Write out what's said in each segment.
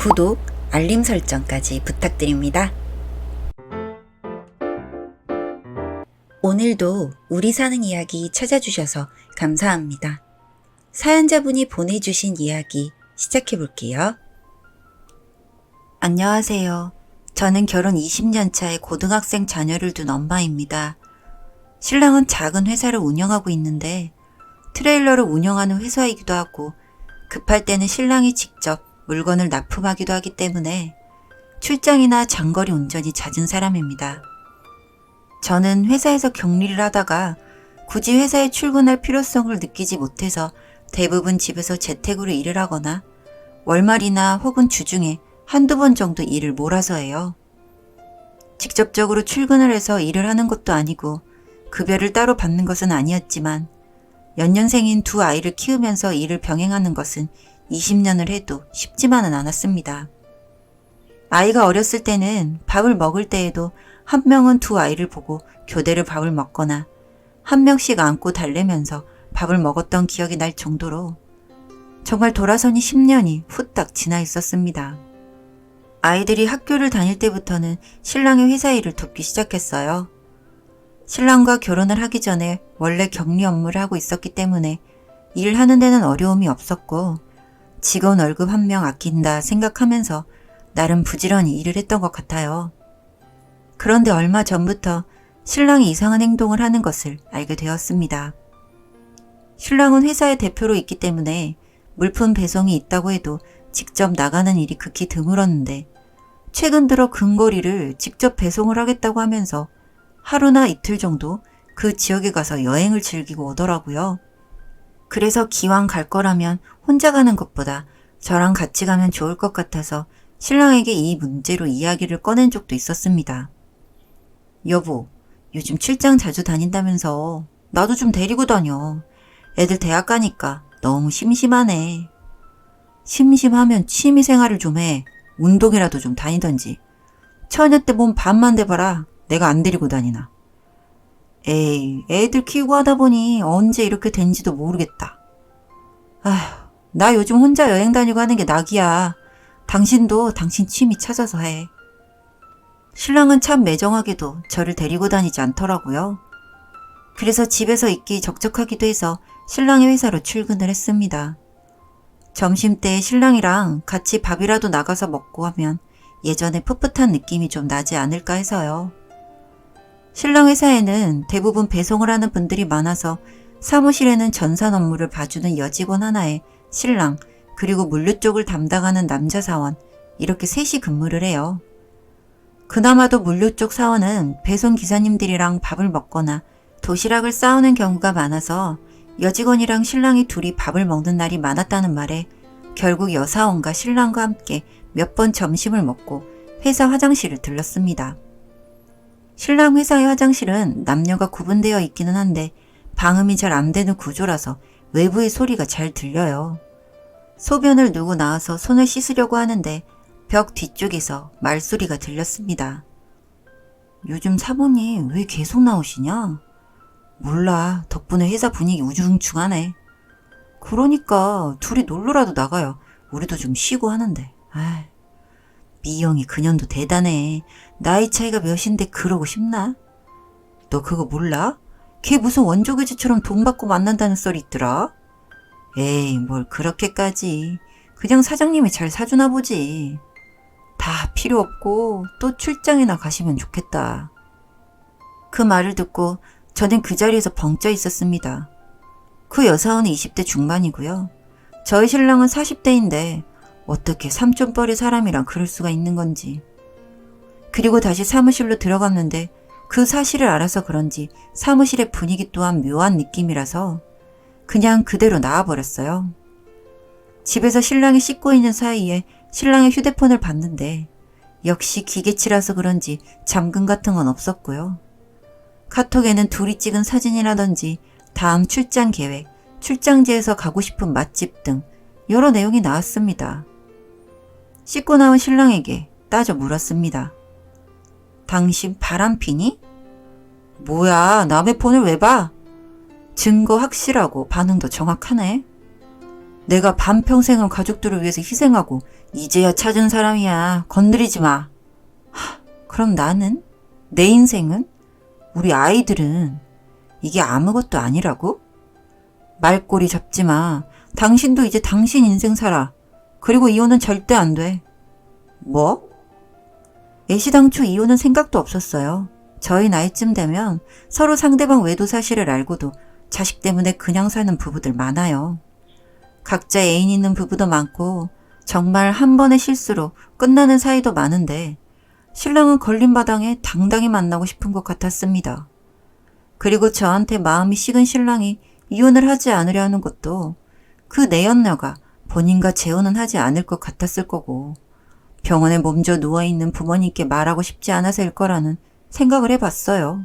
구독, 알림 설정까지 부탁드립니다. 오늘도 우리 사는 이야기 찾아주셔서 감사합니다. 사연자분이 보내주신 이야기 시작해볼게요. 안녕하세요. 저는 결혼 20년 차의 고등학생 자녀를 둔 엄마입니다. 신랑은 작은 회사를 운영하고 있는데 트레일러를 운영하는 회사이기도 하고 급할 때는 신랑이 직접 물건을 납품하기도 하기 때문에 출장이나 장거리 운전이 잦은 사람입니다. 저는 회사에서 격리를 하다가 굳이 회사에 출근할 필요성을 느끼지 못해서 대부분 집에서 재택으로 일을 하거나 월말이나 혹은 주중에 한두 번 정도 일을 몰아서 해요. 직접적으로 출근을 해서 일을 하는 것도 아니고 급여를 따로 받는 것은 아니었지만 연년생인 두 아이를 키우면서 일을 병행하는 것은 20년을 해도 쉽지만은 않았습니다. 아이가 어렸을 때는 밥을 먹을 때에도 한 명은 두 아이를 보고 교대로 밥을 먹거나 한 명씩 안고 달래면서 밥을 먹었던 기억이 날 정도로 정말 돌아서니 10년이 후딱 지나 있었습니다. 아이들이 학교를 다닐 때부터는 신랑의 회사 일을 돕기 시작했어요. 신랑과 결혼을 하기 전에 원래 격리 업무를 하고 있었기 때문에 일하는 데는 어려움이 없었고 직원 월급 한 명 아낀다 생각하면서 나름 부지런히 일을 했던 것 같아요. 그런데 얼마 전부터 신랑이 이상한 행동을 하는 것을 알게 되었습니다. 신랑은 회사의 대표로 있기 때문에 물품 배송이 있다고 해도 직접 나가는 일이 극히 드물었는데 최근 들어 근거리를 직접 배송을 하겠다고 하면서 하루나 이틀 정도 그 지역에 가서 여행을 즐기고 오더라고요. 그래서 기왕 갈 거라면 혼자 가는 것보다 저랑 같이 가면 좋을 것 같아서 신랑에게 이 문제로 이야기를 꺼낸 적도 있었습니다. 여보, 요즘 출장 자주 다닌다면서 나도 좀 데리고 다녀. 애들 대학 가니까 너무 심심하네. 심심하면 취미생활을 좀 해. 운동이라도 좀 다니던지. 처녀 때 몸 반만 돼봐라. 내가 안 데리고 다니나. 에이, 애들 키우고 하다 보니 언제 이렇게 된지도 모르겠다. 아휴, 나 요즘 혼자 여행 다니고 하는 게 낙이야. 당신도 당신 취미 찾아서 해. 신랑은 참 매정하게도 저를 데리고 다니지 않더라고요. 그래서 집에서 있기 적적하기도 해서 신랑의 회사로 출근을 했습니다. 점심때 신랑이랑 같이 밥이라도 나가서 먹고 하면 예전에 풋풋한 느낌이 좀 나지 않을까 해서요. 신랑 회사에는 대부분 배송을 하는 분들이 많아서 사무실에는 전산 업무를 봐주는 여직원 하나에 신랑 그리고 물류 쪽을 담당하는 남자 사원 이렇게 셋이 근무를 해요. 그나마도 물류 쪽 사원은 배송 기사님들이랑 밥을 먹거나 도시락을 싸우는 경우가 많아서 여직원이랑 신랑이 둘이 밥을 먹는 날이 많았다는 말에 결국 여사원과 신랑과 함께 몇 번 점심을 먹고 회사 화장실을 들렀습니다. 신랑 회사의 화장실은 남녀가 구분되어 있기는 한데 방음이 잘 안 되는 구조라서 외부의 소리가 잘 들려요. 소변을 누고 나와서 손을 씻으려고 하는데 벽 뒤쪽에서 말소리가 들렸습니다. 요즘 사모님 왜 계속 나오시냐? 몰라. 덕분에 회사 분위기 우중충하네. 그러니까 둘이 놀러라도 나가요. 우리도 좀 쉬고 하는데. 아이, 미영이 그년도 대단해. 나이 차이가 몇인데 그러고 싶나? 너 그거 몰라? 걔 무슨 원조교제처럼 돈 받고 만난다는 썰이 있더라? 에이, 뭘 그렇게까지. 그냥 사장님이 잘 사주나 보지. 다 필요 없고 또 출장이나 가시면 좋겠다. 그 말을 듣고 저는 그 자리에서 벙쪄 있었습니다. 그 여사원은 20대 중반이고요. 저희 신랑은 40대인데 어떻게 삼촌뻘의 사람이랑 그럴 수가 있는 건지. 그리고 다시 사무실로 들어갔는데 그 사실을 알아서 그런지 사무실의 분위기 또한 묘한 느낌이라서 그냥 그대로 나와버렸어요. 집에서 신랑이 씻고 있는 사이에 신랑의 휴대폰을 봤는데 역시 기계치라서 그런지 잠금 같은 건 없었고요. 카톡에는 둘이 찍은 사진이라든지 다음 출장 계획, 출장지에서 가고 싶은 맛집 등 여러 내용이 나왔습니다. 씻고 나온 신랑에게 따져 물었습니다. 당신 바람피니? 뭐야, 남의 폰을 왜 봐? 증거 확실하고 반응도 정확하네. 내가 반평생을 가족들을 위해서 희생하고 이제야 찾은 사람이야. 건드리지 마. 그럼 나는? 내 인생은? 우리 아이들은? 이게 아무것도 아니라고? 말꼬리 잡지 마. 당신도 이제 당신 인생 살아. 그리고 이혼은 절대 안 돼. 뭐? 애시당초 이혼은 생각도 없었어요. 저희 나이쯤 되면 서로 상대방 외도 사실을 알고도 자식 때문에 그냥 사는 부부들 많아요. 각자 애인 있는 부부도 많고 정말 한 번의 실수로 끝나는 사이도 많은데 신랑은 걸린 바당에 당당히 만나고 싶은 것 같았습니다. 그리고 저한테 마음이 식은 신랑이 이혼을 하지 않으려 하는 것도 그 내연녀가 본인과 재혼은 하지 않을 것 같았을 거고 병원에 몸져 누워있는 부모님께 말하고 싶지 않아서일 거라는 생각을 해봤어요.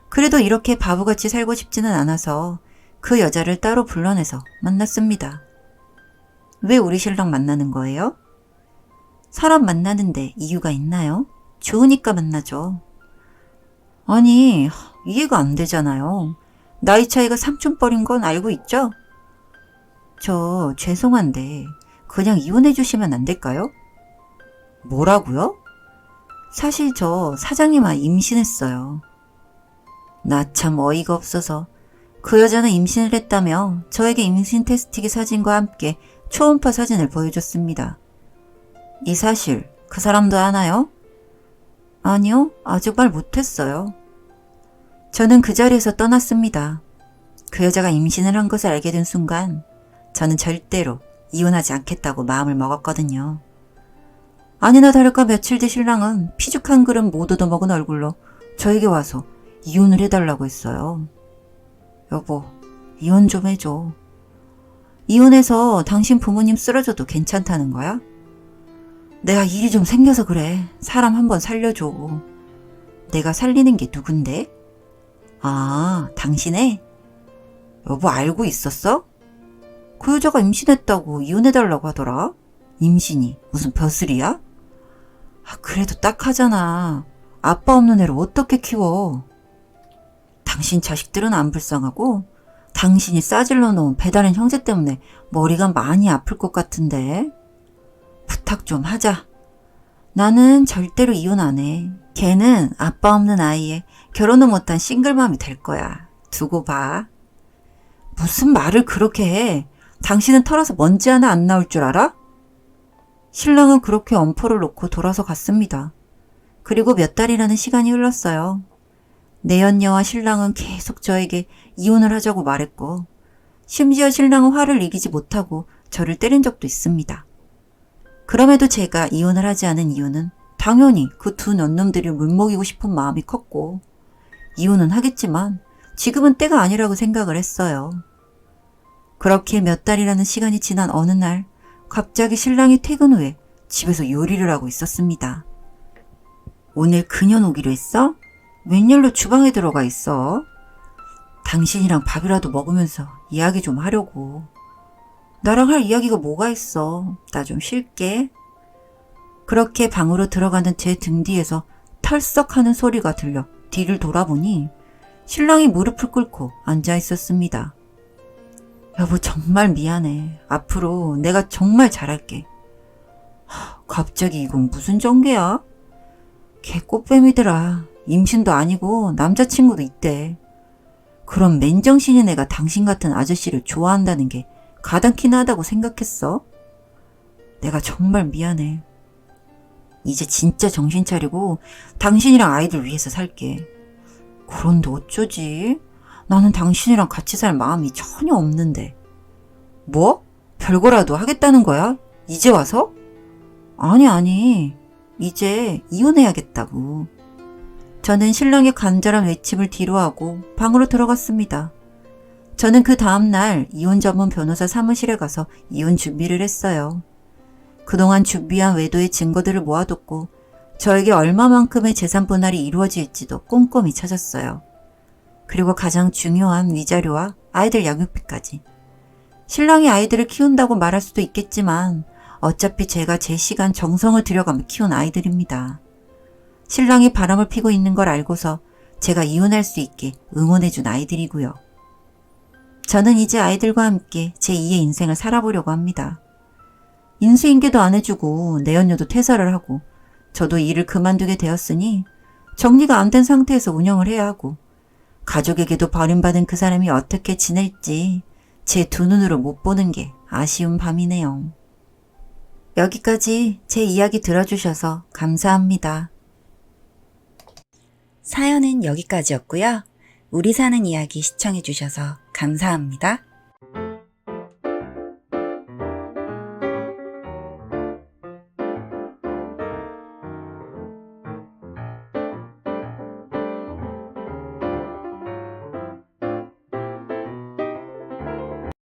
그래도 이렇게 바보같이 살고 싶지는 않아서 그 여자를 따로 불러내서 만났습니다. 왜 우리 신랑 만나는 거예요? 사람 만나는데 이유가 있나요? 좋으니까 만나죠. 아니, 이해가 안 되잖아요. 나이 차이가 삼촌뻘인 건 알고 있죠? 저 죄송한데 그냥 이혼해 주시면 안 될까요? 뭐라고요? 사실 저 사장님아 임신했어요. 나 참 어이가 없어서 그 여자는 임신을 했다며 저에게 임신 테스트기 사진과 함께 초음파 사진을 보여줬습니다. 이 사실 그 사람도 아나요? 아니요, 아직 말 못했어요. 저는 그 자리에서 떠났습니다. 그 여자가 임신을 한 것을 알게 된 순간 저는 절대로 이혼하지 않겠다고 마음을 먹었거든요. 아니나 다를까 며칠 뒤 신랑은 피죽 한 그릇 못 얻어먹은 얼굴로 저에게 와서 이혼을 해달라고 했어요. 여보, 이혼 좀 해줘. 이혼해서 당신 부모님 쓰러져도 괜찮다는 거야? 내가 일이 좀 생겨서 그래. 사람 한번 살려줘. 내가 살리는 게 누군데? 아, 당신애? 여보 알고 있었어? 그 여자가 임신했다고 이혼해달라고 하더라. 임신이 무슨 벼슬이야? 그래도 딱하잖아. 아빠 없는 애를 어떻게 키워? 당신 자식들은 안 불쌍하고 당신이 싸질러 놓은 배다른 형제 때문에 머리가 많이 아플 것 같은데. 부탁 좀 하자. 나는 절대로 이혼 안 해. 걔는 아빠 없는 아이에 결혼을 못한 싱글맘이 될 거야. 두고 봐. 무슨 말을 그렇게 해. 당신은 털어서 먼지 하나 안 나올 줄 알아? 신랑은 그렇게 엄포를 놓고 돌아서 갔습니다. 그리고 몇 달이라는 시간이 흘렀어요. 내연녀와 신랑은 계속 저에게 이혼을 하자고 말했고 심지어 신랑은 화를 이기지 못하고 저를 때린 적도 있습니다. 그럼에도 제가 이혼을 하지 않은 이유는 당연히 그 두 년놈들을 물먹이고 싶은 마음이 컸고 이혼은 하겠지만 지금은 때가 아니라고 생각을 했어요. 그렇게 몇 달이라는 시간이 지난 어느 날 갑자기 신랑이 퇴근 후에 집에서 요리를 하고 있었습니다. 오늘 그년 오기로 했어? 웬일로 주방에 들어가 있어? 당신이랑 밥이라도 먹으면서 이야기 좀 하려고. 나랑 할 이야기가 뭐가 있어. 나 좀 쉴게. 그렇게 방으로 들어가는 제 등 뒤에서 털썩하는 소리가 들려 뒤를 돌아보니 신랑이 무릎을 꿇고 앉아 있었습니다. 여보 정말 미안해. 앞으로 내가 정말 잘할게. 갑자기 이건 무슨 전개야? 걔 꽃뱀이더라. 임신도 아니고 남자친구도 있대. 그럼 맨정신인 애가 당신 같은 아저씨를 좋아한다는 게 가당키나 하다고 생각했어? 내가 정말 미안해. 이제 진짜 정신 차리고 당신이랑 아이들 위해서 살게. 그런데 어쩌지? 나는 당신이랑 같이 살 마음이 전혀 없는데. 뭐? 별거라도 하겠다는 거야? 이제 와서? 아니. 이제 이혼해야겠다고. 저는 신랑의 간절한 외침을 뒤로하고 방으로 들어갔습니다. 저는 그 다음날 이혼 전문 변호사 사무실에 가서 이혼 준비를 했어요. 그동안 준비한 외도의 증거들을 모아뒀고 저에게 얼마만큼의 재산 분할이 이루어질지도 꼼꼼히 찾았어요. 그리고 가장 중요한 위자료와 아이들 양육비까지. 신랑이 아이들을 키운다고 말할 수도 있겠지만 어차피 제가 제 시간 정성을 들여가며 키운 아이들입니다. 신랑이 바람을 피고 있는 걸 알고서 제가 이혼할 수 있게 응원해준 아이들이고요. 저는 이제 아이들과 함께 제2의 인생을 살아보려고 합니다. 인수인계도 안 해주고 내연녀도 퇴사를 하고 저도 일을 그만두게 되었으니 정리가 안 된 상태에서 운영을 해야 하고 가족에게도 버림받은 그 사람이 어떻게 지낼지 제 두 눈으로 못 보는 게 아쉬운 밤이네요. 여기까지 제 이야기 들어주셔서 감사합니다. 사연은 여기까지였고요. 우리 사는 이야기 시청해주셔서 감사합니다.